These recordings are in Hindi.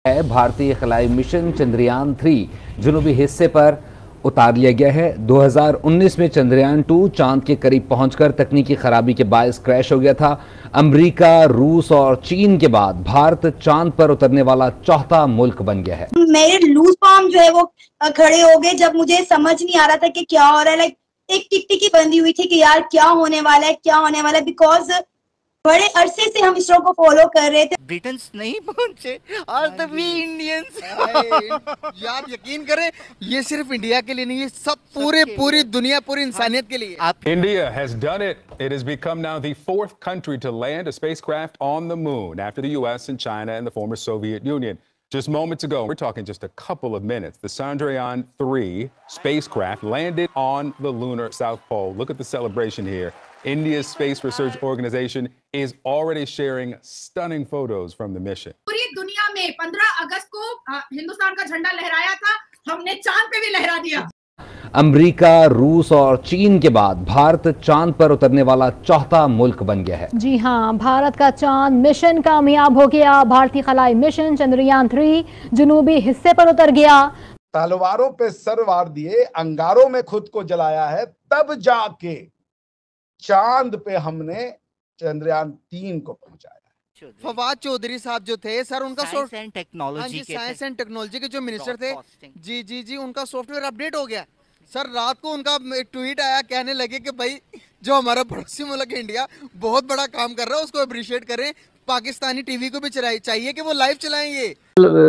है भारतीय खलाई मिशन चंद्रयान 3 जुनूबी हिस्से पर उतार लिया गया है। 2019 में चंद्रयान 2 चांद के करीब पहुंचकर तकनीकी खराबी के बायस क्रैश हो गया था। अमेरिका, रूस और चीन के बाद भारत चांद पर उतरने वाला चौथा मुल्क बन गया है। मेरे लूज पाम जो है वो खड़े हो गए जब मुझे समझ नहीं आ रहा था कि क्या हो रहा है। लाइक एक टिकटिकी बंधी हुई थी कि यार क्या होने वाला है, क्या होने वाला है, बिकॉज बड़े अरसे से हम इसरो को फॉलो कर रहे थे। ब्रिटेन्स नहीं पहुंचे और तभी इंडियंस। यार यकीन करें, ये सिर्फ इंडिया के लिए नहीं है, सब पूरी दुनिया, पूरी इंसानियत के लिए। India has done it. It has become now the fourth country to land a spacecraft on the moon after the US and China and the former Soviet Union. Just moments ago, we're talking just a couple of minutes, the Chandrayaan 3 spacecraft landed on the lunar South Pole. Look at the celebration here. India's Space Research Organization is already sharing stunning photos from the mission. पूरी दुनिया में 15 अगस्त को हिंदुस्तान का झंडा लहराया था, हमने चांद पे भी लहरा दिया। अमेरिका, रूस और चीन के बाद भारत चांद पर उतरने वाला चौथा मुल्क बन गया है। जी हां, भारत का चांद मिशन कामयाब हो गया। भारतीय खलाई मिशन चंद्रयान 3 जुनूबी हिस्से पर उतर गया। तलवारों पे सर वार दिए, अंगारों में खुद को जलाया है, तब जाके चांद पे हमने चंद्रयान 3 को पहुंचाया। फवाद चौधरी साहब जो थे सर, उनका साइंस एंड टेक्नोलॉजी के जो मिनिस्टर थे, जी उनका सॉफ्टवेयर अपडेट हो गया सर। रात को उनका एक ट्वीट आया, कहने लगे कि भाई जो हमारा पड़ोसी मुल्क है इंडिया बहुत बड़ा काम कर रहा है, उसको अप्रिशिएट करें। पाकिस्तानी टीवी को भी चाहिए कि वो लाइव चलाएंगे।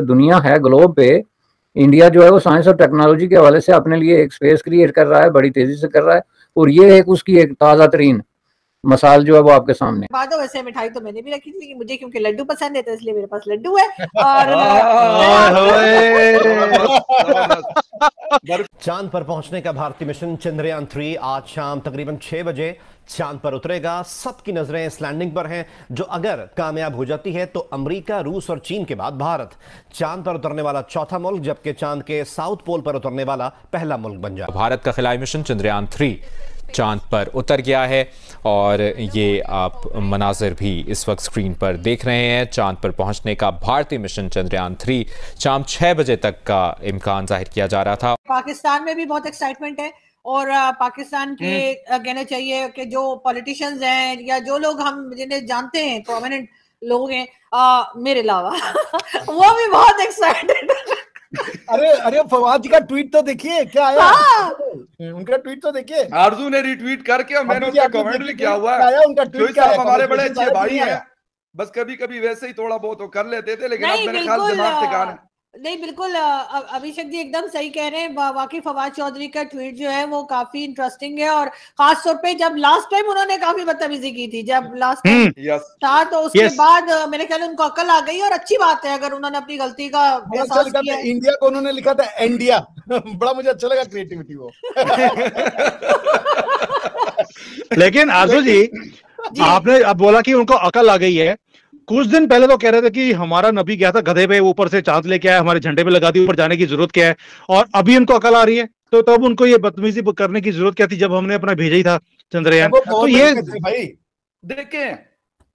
दुनिया है ग्लोब पे, इंडिया जो है वो साइंस और टेक्नोलॉजी के हवाले से अपने लिए एक स्पेस क्रिएट कर रहा है, बड़ी तेजी से कर रहा है, और ये एक उसकी एक ताज़ा तरीन मसाल जो है वो आपके सामने। बात वैसे मिठाई तो मैंने भी रखी थी, मुझे क्योंकि लड्डू पसंद है तो इसलिए मेरे पास लड्डू है। और चांद पर पहुंचने का भारतीय मिशन चंद्रयान 3 आज शाम तकरीबन 6 बजे चांद पर उतरेगा। सबकी नजरें इस लैंडिंग पर हैं, जो अगर कामयाब हो जाती है तो अमेरिका, रूस और चीन के बाद भारत चांद पर उतरने वाला चौथा मुल्क, जबकि चांद के साउथ पोल पर उतरने वाला पहला मुल्क बन जाए। भारत का खिलाई मिशन चंद्रयान 3 चांद पर उतर गया है और ये आप मनाजिर भी इस वक्त स्क्रीन पर देख रहे हैं। चांद पर पहुंचने का भारतीय मिशन चंद्रयान 3 शाम 6 बजे तक का इम्कान जाहिर किया जा रहा था। पाकिस्तान में भी बहुत एक्साइटमेंट है और पाकिस्तान के कहना चाहिए कि जो पॉलिटिशियंस हैं या जो लोग हम जिन्हें जानते हैं, प्रोमिनेंट लोग हैं मेरे अलावा वो भी बहुत एक्साइटेड। अरे फवाद जी का ट्वीट तो देखिए क्या आया। उनका ट्वीट तो देखिए, आरजू ने रिट्वीट करके और मैंने उनका कमेंट भी किया हुआ है। उनका ट्वीट क्या है, हमारे बड़े अच्छे भाई हैं, बस कभी कभी वैसे ही थोड़ा बहुत वो कर लेते थे, लेकिन अब मेरे ख्याल दिमाग ठिकाना है। नहीं बिल्कुल अभिषेक जी एकदम सही कह रहे हैं। वाकई फवाद चौधरी का ट्वीट जो है वो काफी इंटरेस्टिंग है, और खास तौर पे जब लास्ट टाइम उन्होंने काफी बदतमीजी की थी, जब लास्ट टाइम था, तो उसके बाद मेरे ख्याल उनको अकल आ गई। और अच्छी बात है अगर उन्होंने अपनी गलती का एहसास किया। इंडिया को उन्होंने लिखा था इंडिया बड़ा मुझे अच्छा लगा, क्रिएटिविटी वो। लेकिन आरजू जी आपने अब बोला कि उनको अकल आ गई है। कुछ दिन पहले तो कह रहे थे कि हमारा नबी गया था गधे पे, ऊपर से चांद लेके आया, हमारे झंडे पे लगा दी, ऊपर जाने की जरूरत क्या है। और अभी उनको अकल आ रही है, तो तब उनको ये बदतमीजी करने की जरूरत क्या थी जब हमने अपना भेजा ही था चंद्रयान। तो ये भाई देखें,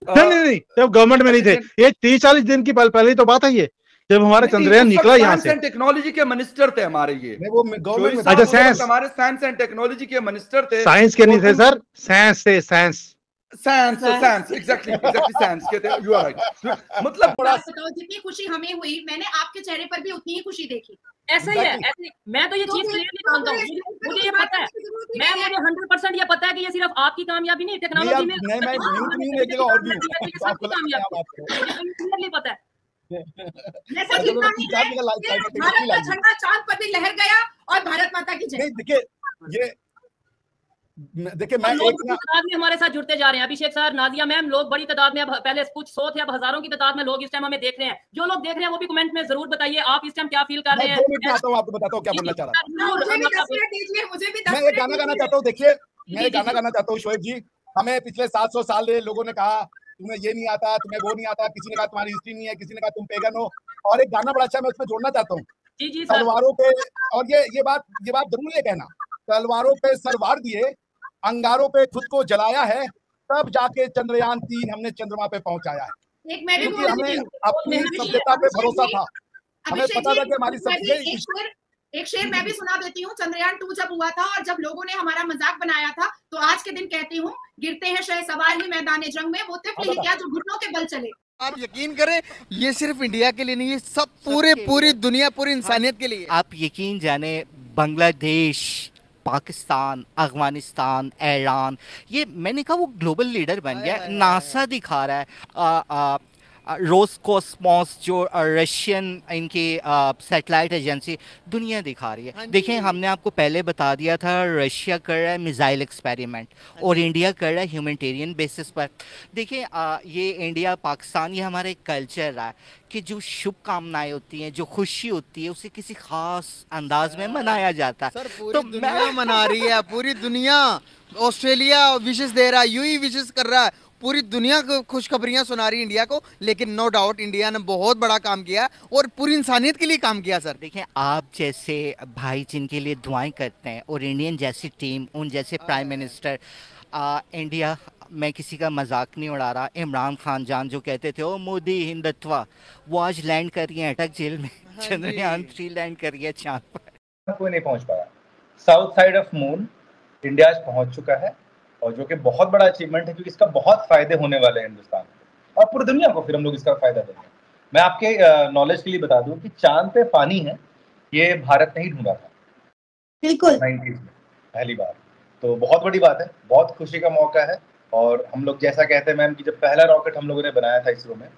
नहीं जब गवर्नमेंट में नहीं थे, ये 30-40 दिन की पहले तो बात है ये, जब हमारा चंद्रयान निकला यहाँ से। टेक्नोलॉजी के मिनिस्टर थे हमारे, ये अच्छा साइंस, हमारे साइंस एंड टेक्नोलॉजी के मिनिस्टर थे। साइंस के नहीं थे सर, साइंस थे, साइंस एग्जैक्टली साइंस के थे। You are right. मतलब बताओ, जितनी खुशी हमें हुई, मैंने आपके चेहरे पर भी उतनी ही खुशी देखी। ऐसा ही है, ऐसे मैं तो ये चीज क्लियरली जानता हूँ, मुझे ये पता है, मुझे 100% ये पता है कि ये सिर्फ आपकी कामयाबी नहीं, टेक्नोलॉजी में क्लियरली पता है। भारत का झंडा चांद पर भी लहर गया और भारत माता की जय। देखिए मैं एक तादाद में हमारे साथ जुड़ते जा रहे हैं। अभिषेक सर, नाजिया मैम, लोग बड़ी तादाद में, अब पहले कुछ 100 थे, अब हजारों की तादाद में लोग इस टाइम हमें देख रहे हैं। जो लोग देख रहे हैं वो भी कमेंट में जरूर बताइए आप इस टाइम क्या फील कर रहे हैं। आपको बताता हूँ क्या बोलना चाह रहा हूँ। मैं एक गाना गाना चाहता हूँ। देखिए मैं गाना गाना चाहता हूँ शोएब जी। हमें पिछले 700 साल लोगों ने कहा तुम्हें ये नहीं आता, तुम्हें वो नहीं आता, किसी ने कहा तुम्हारी हिस्ट्री नहीं है, किसी ने कहा तुम पेगन हो। और एक गाना बड़ा अच्छा मैं उसमें जोड़ना चाहता हूँ। तलवारों पे, और ये बात जरूर ये कहना, तलवारों पे सर वार दिए, अंगारों पे खुद को जलाया है, तब जाके चंद्रयान 3 हमने चंद्रमा पे पहुंचाया है। एक मैंने क्योंकि हमें अपनी सभ्यता पे भरोसा था। हमें पता था कि हमारी सबसे एक शेर मैं भी सुना देती हूँ। चंद्रयान 2 जब हुआ था और जब लोगों ने हमारा मजाक बनाया था, तो आज के दिन कहती हूँ, गिरते हैं शह सवार ही मैदान जंग में, वो तिफल ही क्या जो घुटनों के बल चले। आप यकीन करें, ये सिर्फ इंडिया के लिए नहीं, ये सब पूरी दुनिया, पूरी इंसानियत के लिए। आप यकीन जाने, बांग्लादेश, पाकिस्तान, अफगानिस्तान, ईरान, ये मैंने कहा वो ग्लोबल लीडर बन गया। नासा दिखा रहा है, रोसकोस्मोस जो रशियन इनकी सैटेलाइट एजेंसी दुनिया दिखा रही है। देखें, हमने आपको पहले बता दिया था रशिया कर रहा है मिसाइल एक्सपेरिमेंट और इंडिया कर रहा है ह्यूमैनिटेरियन बेसिस पर। देखें, ये इंडिया पाकिस्तान, ये हमारा एक कल्चर रहा है कि जो शुभकामनाएं होती हैं, जो खुशी होती है, उसे किसी खास अंदाज में मनाया जाता है। तो दुनिया मना रही है, पूरी दुनिया। ऑस्ट्रेलिया विशेष दे रहा है, यूएई विशेष कर रहा है, पूरी दुनिया को खुशखबरियां सुना रही इंडिया को। लेकिन नो डाउट इंडिया ने बहुत बड़ा काम किया और पूरी इंसानियत के लिए काम किया सर। देखिए, आप जैसे भाई जिनके लिए दुआएं करते हैं और इंडियन जैसी टीम, उन जैसे प्राइम मिनिस्टर, इंडिया, मैं किसी का मजाक नहीं उड़ा रहा, इमरान खान जान जो कहते थे ओ मोदी हिंदुत्व, वो आज लैंड कर रही है अटक जेल में। चंद्रयान 3 लैंड कर रही है चांद पर। कोई नहीं पहुंच पाया। South side of moon India आज पहुंच चुका है, और जो कि बहुत बड़ा अचीवमेंट है, क्योंकि इसका बहुत फायदे होने वाले हैं हिंदुस्तान को और पूरी दुनिया को। फिर हम लोग इसका फायदा देंगे। मैं आपके नॉलेज के लिए बता दूं कि चांद पे पानी है, ये भारत ने ही ढूंढा था बिल्कुल 90s में पहली बार। तो बहुत बड़ी बात है, बहुत खुशी का मौका है। और हम लोग जैसा कहते हैं मैम कि जब पहला रॉकेट हम लोगों ने बनाया था इसरो में,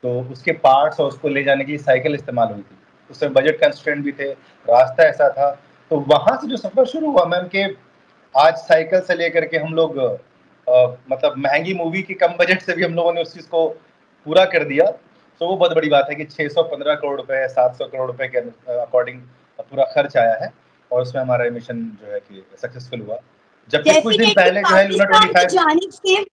तो उसके पार्ट्स और उसको ले जाने की साइकिल इस्तेमाल हुई थी। उसमें बजट कंस्ट्रेंट भी थे, रास्ता ऐसा था। तो वहां से जो सफर शुरू हुआ मैम के आज साइकिल से लेकर के हम लोग मतलब महंगी मूवी की कम बजट से भी हम लोगों ने उस चीज को पूरा कर दिया। तो वो बहुत बड़ी बात है कि 615 करोड़ रुपए, 700 करोड़ रुपए के अकॉर्डिंग पूरा खर्च आया है, और उसमें हमारा मिशन जो है कि सक्सेसफुल हुआ। जबकि कुछ दिन पहले जो है लूना 25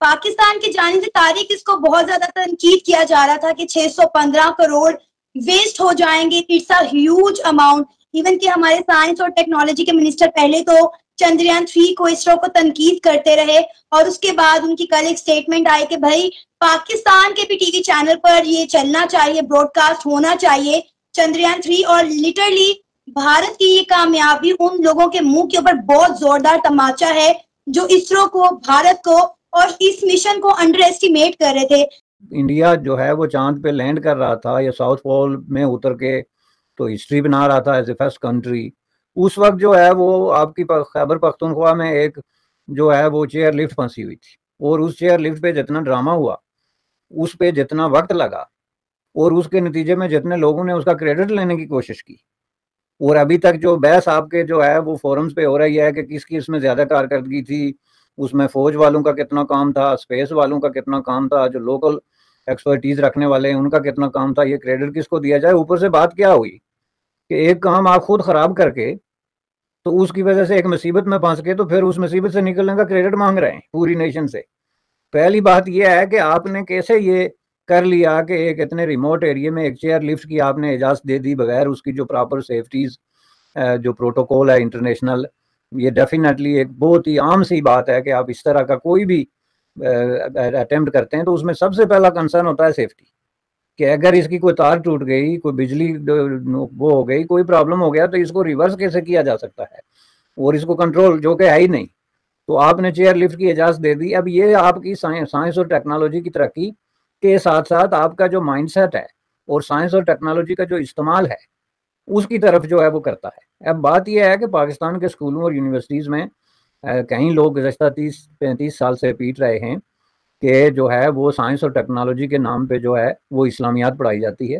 पाकिस्तान की जानिब से तारीख इसको बहुत ज्यादा तनकीद किया जा रहा था कि 615 करोड़ वेस्ट हो जाएंगे। It's a huge amount. Even कि हमारे साइंस और टेक्नोलॉजी के मिनिस्टर पहले तो चंद्रयान 3 को, इसरो को तनकीद करते रहे, और उसके बाद उनकी कल एक स्टेटमेंट आई कि भाई पाकिस्तान के भी टीवी चैनल पर ये चलना चाहिए, ब्रॉडकास्ट होना चाहिए चंद्रयान 3। और लिटरली भारत की ये कामयाबी उन लोगों के मुंह के ऊपर बहुत जोरदार तमाचा है जो इसरो को, भारत को और इस मिशन को अंडर एस्टिमेट कर रहे थे। इंडिया जो है वो चांद पे लैंड कर रहा था या साउथ पोल में उतर के तो हिस्ट्री बना रहा था एज ए फर्स्ट कंट्री। उस वक्त जो है वो आपकी खैबर पख्तूनख्वा में एक जो है वो चेयर लिफ्ट फंसी हुई थी, और उस चेयर लिफ्ट पे जितना ड्रामा हुआ, उस पे जितना वक्त लगा, और उसके नतीजे में जितने लोगों ने उसका क्रेडिट लेने की कोशिश की, और अभी तक जो बहस आपके जो है वो फोरम्स पे हो रही है कि किसकी इसमें ज्यादा कारकर्दगी थी, उसमें फौज वालों का कितना काम था, स्पेस वालों का कितना काम था, जो लोकल एक्सपर्टीज रखने वाले हैं उनका कितना काम था, ये क्रेडिट किसको दिया जाए। ऊपर से बात क्या हुई कि एक काम आप खुद खराब करके तो उसकी वजह से एक मुसीबत में फंस के तो फिर उस मुसीबत से निकलने का क्रेडिट मांग रहे हैं पूरी नेशन से। पहली बात यह है कि आपने कैसे ये कर लिया कि एक इतने रिमोट एरिया में एक चेयर लिफ्ट की आपने इजाज़त दे दी बगैर उसकी जो प्रॉपर सेफ्टीज जो प्रोटोकॉल है इंटरनेशनल। ये डेफिनेटली एक बहुत ही आम सी बात है कि आप इस तरह का कोई भी अटेम्प्ट करते हैं तो उसमें सबसे पहला कंसर्न होता है सेफ्टी, कि अगर इसकी कोई तार टूट गई, कोई बिजली वो हो गई, कोई प्रॉब्लम हो गया तो इसको रिवर्स कैसे किया जा सकता है, और इसको कंट्रोल जो कि है ही नहीं। तो आपने चेयर लिफ्ट की इजाज़त दे दी। अब ये आपकी साइंस और टेक्नोलॉजी की तरक्की के साथ साथ आपका जो माइंडसेट है और साइंस और टेक्नोलॉजी का जो इस्तेमाल है उसकी तरफ जो है वो करता है। अब बात यह है कि पाकिस्तान के स्कूलों और यूनिवर्सिटीज़ में कई लोग गुज़श्ता 30-35 साल से पीट रहे हैं कि जो है वो साइंस और टेक्नोलॉजी के नाम पे जो है वो इस्लामियात पढ़ाई जाती है।